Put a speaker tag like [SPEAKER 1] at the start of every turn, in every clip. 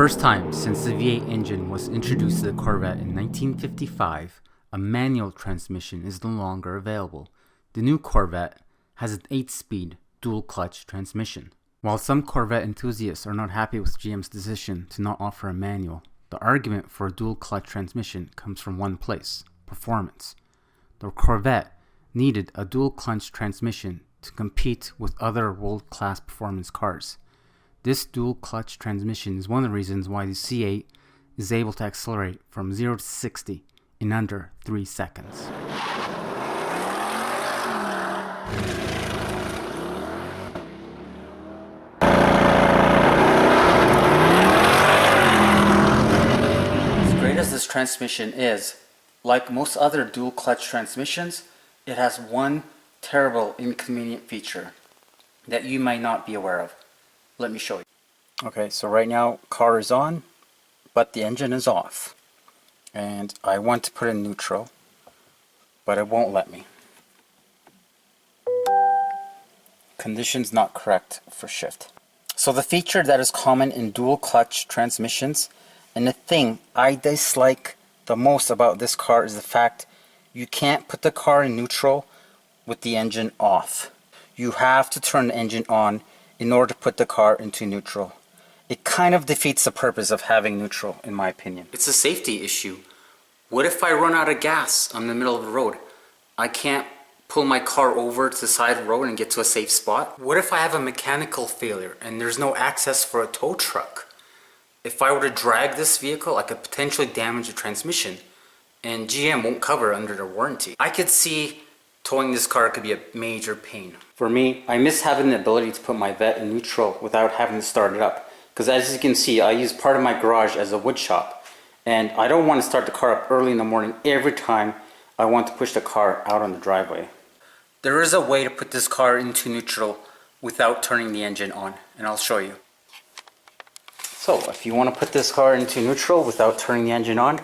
[SPEAKER 1] first time since the V8 engine was introduced to the Corvette in 1955, a manual transmission is no longer available. The new Corvette has an 8-speed dual-clutch transmission. While some Corvette enthusiasts are not happy with GM's decision to not offer a manual, the argument for a dual-clutch transmission comes from one place: performance. The Corvette needed a dual-clutch transmission to compete with other world-class performance cars. This dual-clutch transmission is one of the reasons why the C8 is able to accelerate from 0 to 60 in under 3 seconds. As great as this transmission is, like most other dual-clutch transmissions, it has one terrible inconvenient feature that you might not be aware of. Let me show you. Okay, so right now car is on, but the engine is off. And I want to put in neutral, but it won't let me. Conditions not correct for shift. So the feature that is common in dual clutch transmissions, and the thing I dislike the most about this car, is the fact you can't put the car in neutral with the engine off. You have to turn the engine on in order to put the car into neutral. It kind of defeats the purpose of having neutral, in my opinion. It's a safety issue. What if I run out of gas on the middle of the road? I can't pull my car over to the side of the road and get to a safe spot. What if I have a mechanical failure and there's no access for a tow truck? If I were to drag this vehicle, I could potentially damage the transmission, and GM won't cover under their warranty. I could see towing this car could be a major pain. For me, I miss having the ability to put my Vette in neutral without having to start it up. Because as you can see, I use part of my garage as a wood shop. And I don't want to start the car up early in the morning every time I want to push the car out on the driveway. There is a way to put this car into neutral without turning the engine on, and I'll show you. So if you want to put this car into neutral without turning the engine on,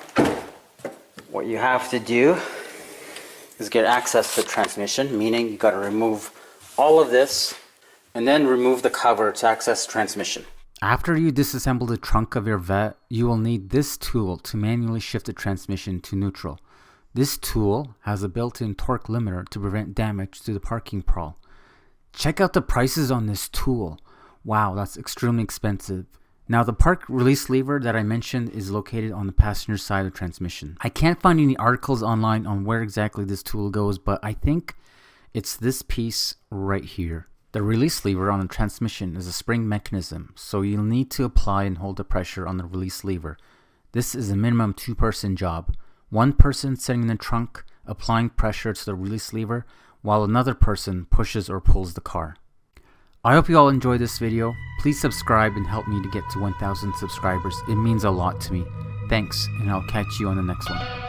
[SPEAKER 1] what you have to do is get access to the transmission, meaning you got to remove all of this and then remove the cover to access the transmission. After you disassemble the trunk of your Vette, you will need this tool to manually shift the transmission to neutral. This tool has a built-in torque limiter to prevent damage to the parking prol. Check out the prices on this tool. Wow, that's extremely expensive. Now, the park release lever that I mentioned is located on the passenger side of the transmission. I can't find any articles online on where exactly this tool goes, but I think it's this piece right here. The release lever on the transmission is a spring mechanism, so you'll need to apply and hold the pressure on the release lever. This is a minimum 2-person job. One person sitting in the trunk applying pressure to the release lever, while another person pushes or pulls the car. I hope you all enjoyed this video. Please subscribe and help me to get to 1,000 subscribers. It means a lot to me. Thanks, and I'll catch you on the next one.